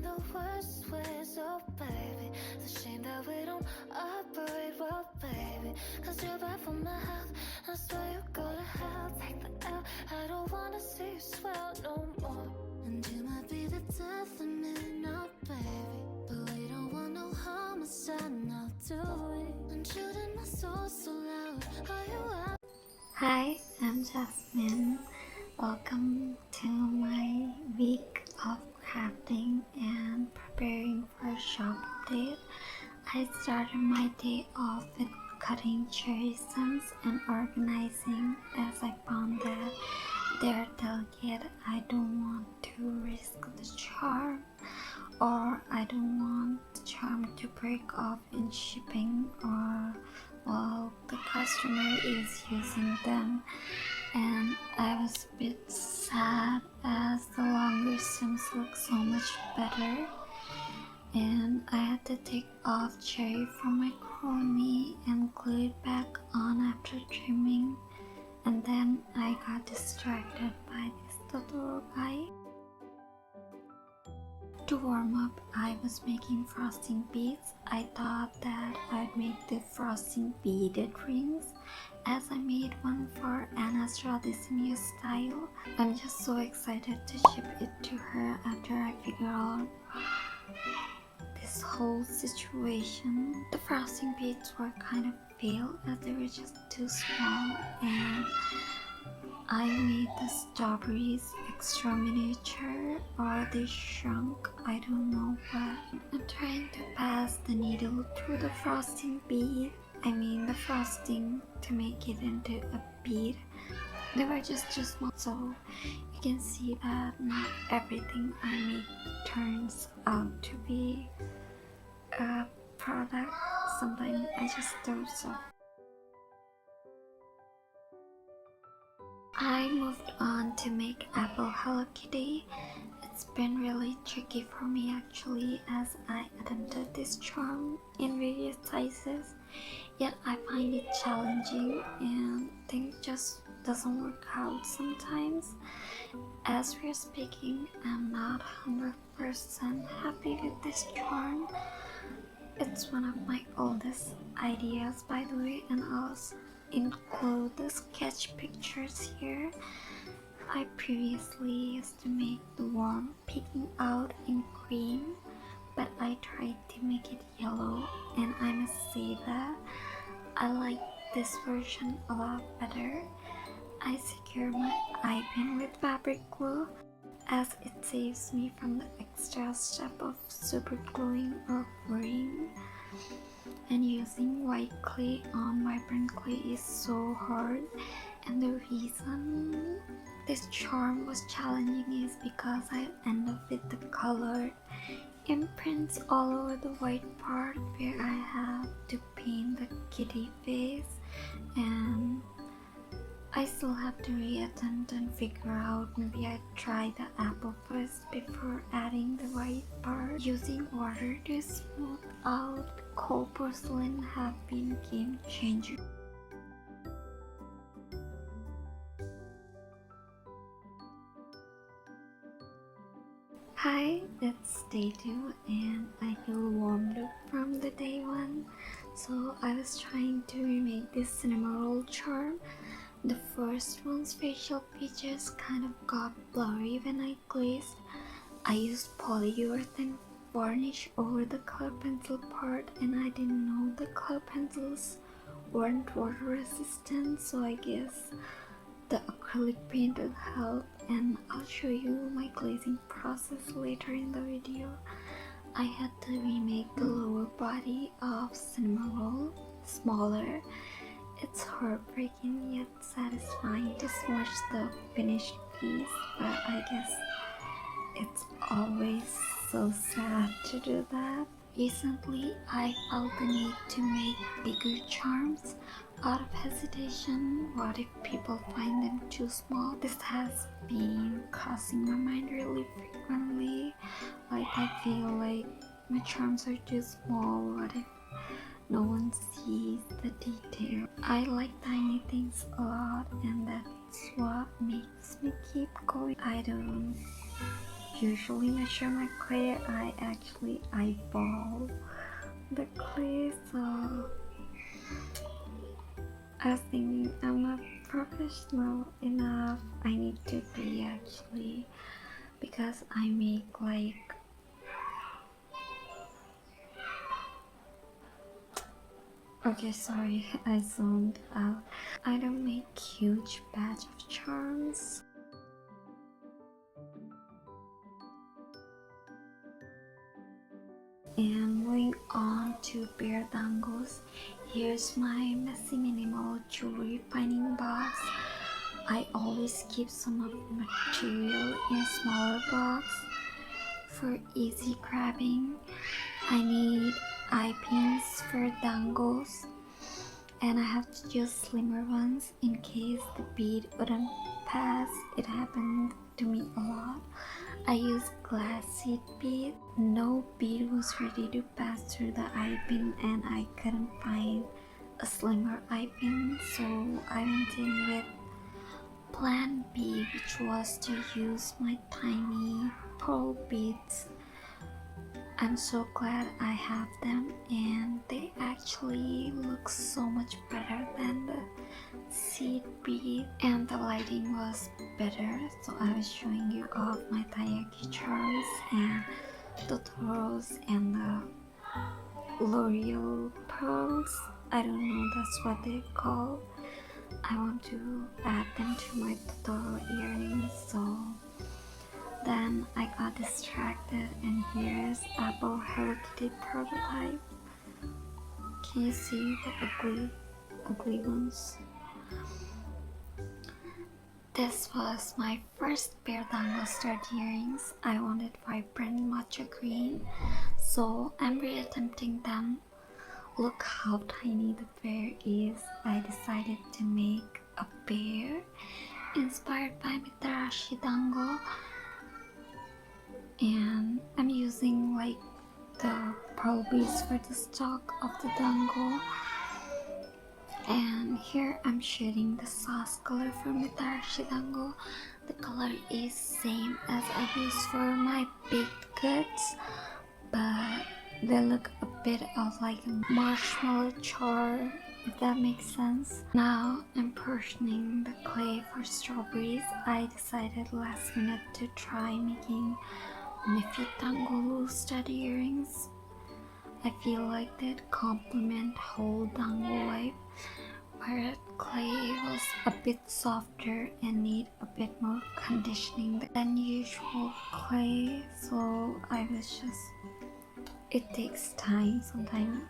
in the worst ways, oh baby. It's a shame that we don't operate well, baby. Cause you're bad for my health, I swear you go to hell. Take the L, I don't wanna see you swell no more. And you might be the death of me now, baby, but we don't want no homicide now, do we? And shooting my soul so loud, are you out? Hi, I'm Jasmeen. Welcome to my week of crafting and preparing for a shop date. I started my day off with cutting cherry stems and organizing, as I found that they're delicate. I don't want to risk the charm, or I don't want the charm to break off in shipping or while the customer is using them. And I was a bit sad as the longer stems look so much better, and I had to take off cherry from my crony and glue it back on after trimming. And then I got distracted by this Totoro guy. To warm up, I was making frosting beads. I thought that I'd make the frosting beaded rings, as I made one for Anna's new style. I'm just so excited to ship it to her after I figure out this whole situation. The frosting beads were kind of failed as they were just too small, and I made the strawberries extra miniature, or they shrunk, I don't know, but I'm trying to pass the needle through the frosting bead. The frosting to make it into a bead. They were just too small, so you can see that not everything I make turns out to be a product. Sometimes I just throw some. I moved on to make Apple Hello Kitty. It's been really tricky for me actually, as I attempted this charm in various sizes, yet I find it challenging and things just doesn't work out sometimes. As we're speaking, I'm not 100% happy with this charm. It's one of my oldest ideas, by the way, and I'll include the sketch pictures here. I previously used to make the worm peeking out in green, but I tried to make it yellow, and I must say that I like this version a lot better. I secure my eye pin with fabric glue, as it saves me from the extra step of super gluing or gluing. And using white clay on vibrant clay is so hard, and the reason this charm was challenging is because I end up with the colored imprints all over the white part where I have to paint the kitty face, and I still have to reattempt and figure out. Maybe I try the apple first before adding the white part. Using water to smooth out cold porcelain have been a game changer. Hi, it's day 2 and I feel warmed up from the day 1. So I was trying to remake this cinnamaroll charm. The first one's facial features kind of got blurry when I glazed. I used polyurethane varnish over the color pencil part, and I didn't know the color pencils weren't water resistant, so I guess the acrylic paint will help, and I'll show you my glazing process later in the video. I had to remake the lower body of cinnamaroll smaller. It's heartbreaking yet satisfying to smudge the finished piece, but I guess it's always so sad to do that. Recently, I felt the need to make bigger charms out of hesitation. What if people find them too small? This has been crossing my mind really frequently. Like, I feel like my charms are too small. What if no one sees the detail? I like tiny things a lot, and that's what makes me keep going. I don't usually measure my clay, I actually eyeball the clay, so I was thinking I'm not professional enough. I need to be actually, because I make like okay, sorry, I zoned out. I don't make huge batch of charms. And moving on to bear dangles, here's my messy minimal jewelry finding box. I always keep some of the material in a smaller box for easy grabbing. I need eye pins for dangles, and I have to use slimmer ones in case the bead wouldn't pass. It happened to me a lot. I used glazed bead. No bead was ready to pass through the eye pin, and I couldn't find a slimmer eye pin, so I went in with plan B, which was to use my tiny pearl beads. I'm so glad I have them, and they actually look so much better than the seed bead, and the lighting was better, so I was showing you off my taiyaki charms and Totoros and the L'Oreal pearls. I don't know, that's what they're called. I want to add them to my Totoro earrings, so then I got distracted, and here's Apple Hello Kitty prototype. Can you see the ugly ones? This was my first pair dango stud earrings. I wanted vibrant matcha green, so I'm re-attempting them. Look how tiny the bear is. I decided to make a bear inspired by Mitarashi dango, and I'm using like the pearl beads for the stalk of the dango. And here I'm shading the sauce color from Mitarashi dango. The color is same as I used for my baked goods, but they look a bit of like a marshmallow char, if that makes sense. Now I'm portioning the clay for strawberries. I decided last minute to try making miffy tanghulu stud earrings. I feel like they'd complement whole dango life, where clay was a bit softer and need a bit more conditioning than usual clay, so I was just, it takes time. Sometimes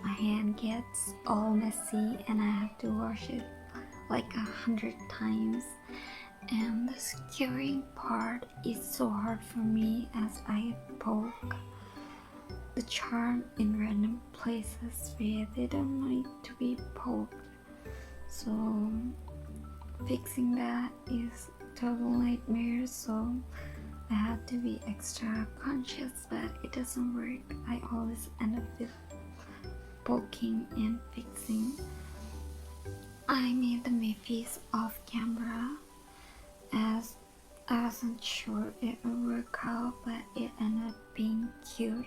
my hand gets all messy and I have to wash it like 100 times, and the skewering part is so hard for me as I poke the charm in random places where they don't need to be poked. So fixing that is a total nightmare, so I had to be extra conscious, but it doesn't work. I always end up with poking and fixing. I made the miffys off camera as I wasn't sure it would work out, but it ended up being cute.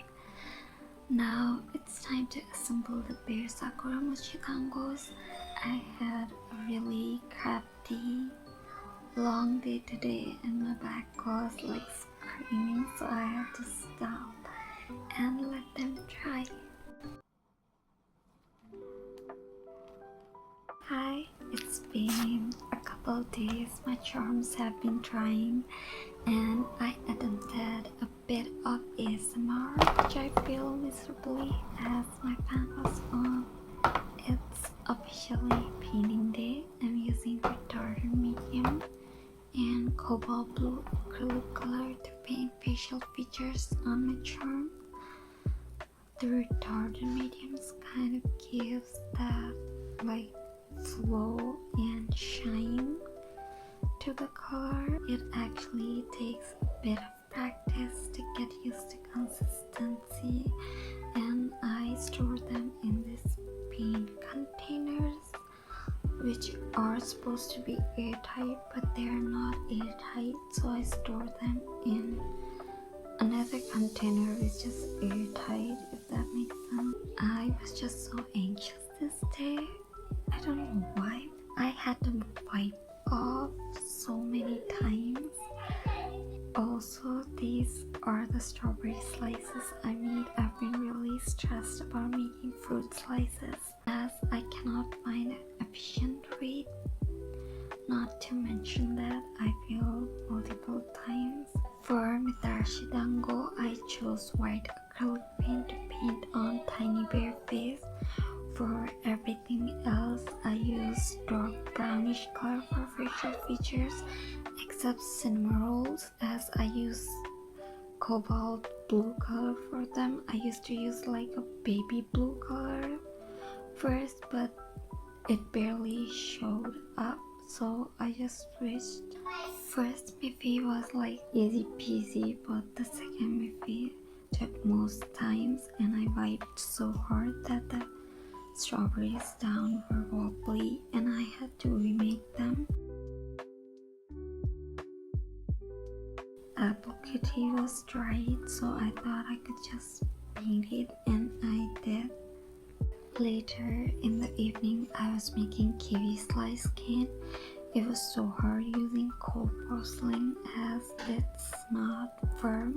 Now it's time to assemble the bear sakura mochi dangos. I had a really crafty long day today and my back was like screaming, so I had to stop and let them try. Hi, it's been a couple of days. My charms have been trying and I attempted a bit of ASMR, which I failed miserably as my fan was on. It's officially painting day. I'm using retarded medium and cobalt blue acrylic color to paint facial features on my charm. The retarded mediums kind of gives that like flow and shine to the color. It actually takes a bit of practice to get used to consistency, and I store them in these paint containers which are supposed to be airtight, but they are not airtight, so I store them in the container is just airtight, if that makes sense. I was just so anxious this day. I don't know why. I had to wipe off so many times. Also, these are the strawberry slices I made. I've been really stressed about making fruit slices as I cannot find an efficient way. Not to mention that I failed multiple times. For Mitarashi dango, I chose white acrylic paint to paint on tiny bear face. For everything else, I used dark brownish color for facial features, except cinnamarolls, as I use cobalt blue color for them. I used to use like a baby blue color first, but it barely showed up, so I just switched. First miffy was like easy peasy, but the second miffy took most times, and I wiped so hard that the strawberries down were wobbly and I had to remake them. Apple Kitty was dried, so I thought I could just paint it, and I did. Later in the evening, I was making kiwi slice cane. It was so hard using cold porcelain as it's not firm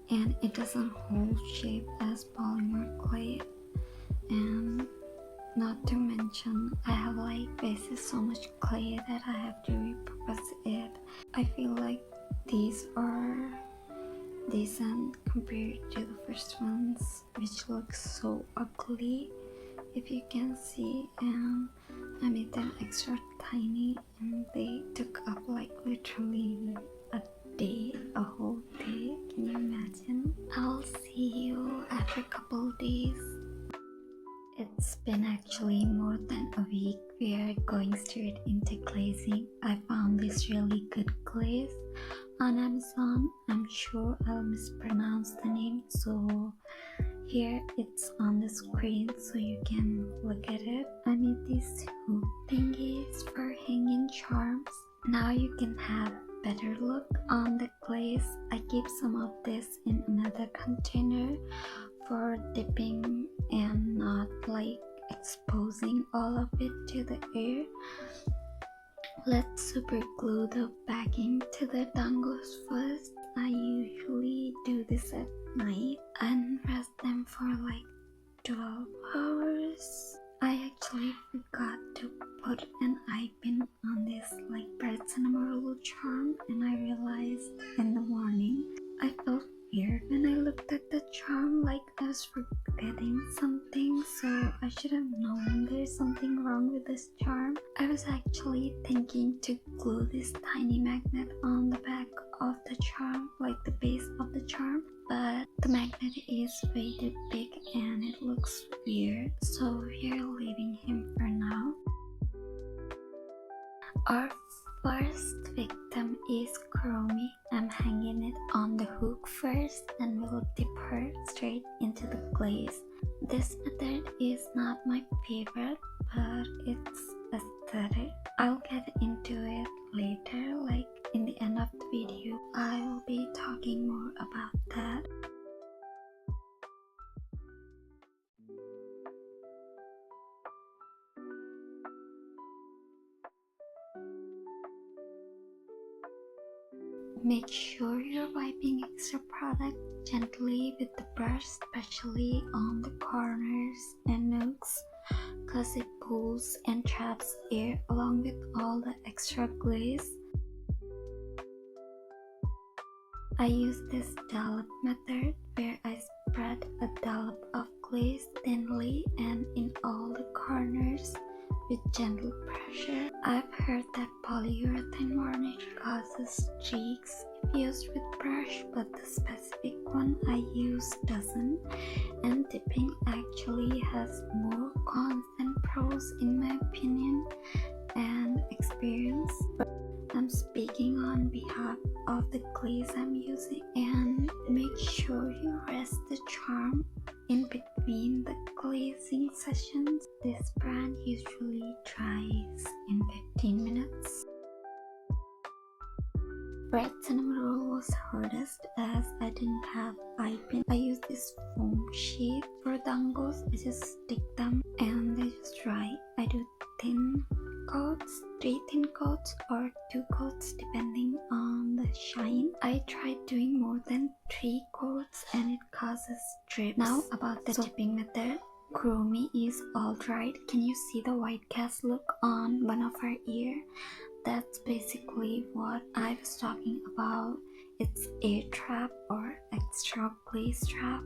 and it doesn't hold shape as polymer clay. And not to mention, I have like basically so much clay that I have to repurpose it. I feel like these are decent compared to the first ones, which look so ugly, if you can see. And I made them extra tiny, and they took up like literally a day, a whole day. Can you imagine? I'll see you after a couple days. It's been actually more than a week. We are going straight into glazing. I found this really good glaze on Amazon. I'm sure I'll mispronounce the name, so here it's on the screen so you can look at it. I made these hoop thingies for hanging charms. Now you can have better look on the glaze. I keep some of this in another container for dipping and not like exposing all of it to the air. Let's super glue the backing to the dangos first. I usually do this at night and rest them for like 12 hours. I actually forgot to put an eye pin on this like bright cinnamaroll charm, and I realized in the morning. I felt weird when I looked at the charm, like I was forgetting something, so I should have known there's something wrong with this charm. I was actually thinking to glue this tiny magnet on the back of the charm, like the base of the charm, but the magnet is way too big and it looks weird, so we're leaving him for now. Our first victim is Kuromi. I'm hanging it on the hook first and we'll dip her straight into the glaze. This method is not my favorite, but it's aesthetic. I'll get into it later, like in the end of the video. I will be talking more about that. Make sure you're wiping extra product gently with the brush, especially on the corners and nooks, cause it pulls and traps air along with all the extra glaze. I use this dollop method where I spread a dollop of glaze thinly and in all the corners with gentle pressure. I've heard that polyurethane varnish causes streaks if used with brush, but the specific one I use doesn't, and dipping actually has more cons than pros in my opinion and experience. I'm speaking on behalf of the glaze I'm using, and make sure you rest the charm in between the glazing sessions. This brand usually dries in 15 minutes. Red cinnamon roll was hardest as I didn't have piping. I use this foam sheet for dangos. I just stick them and they just dry. I do thin coats, 3 thin coats or 2 coats depending on the shine. I tried doing more than 3 coats and it causes drips. Now about the dipping method. Kurumi is all dried. Can you see the white cast look on one of her ear? That's basically what I was talking about. It's a trap or extra glaze trap.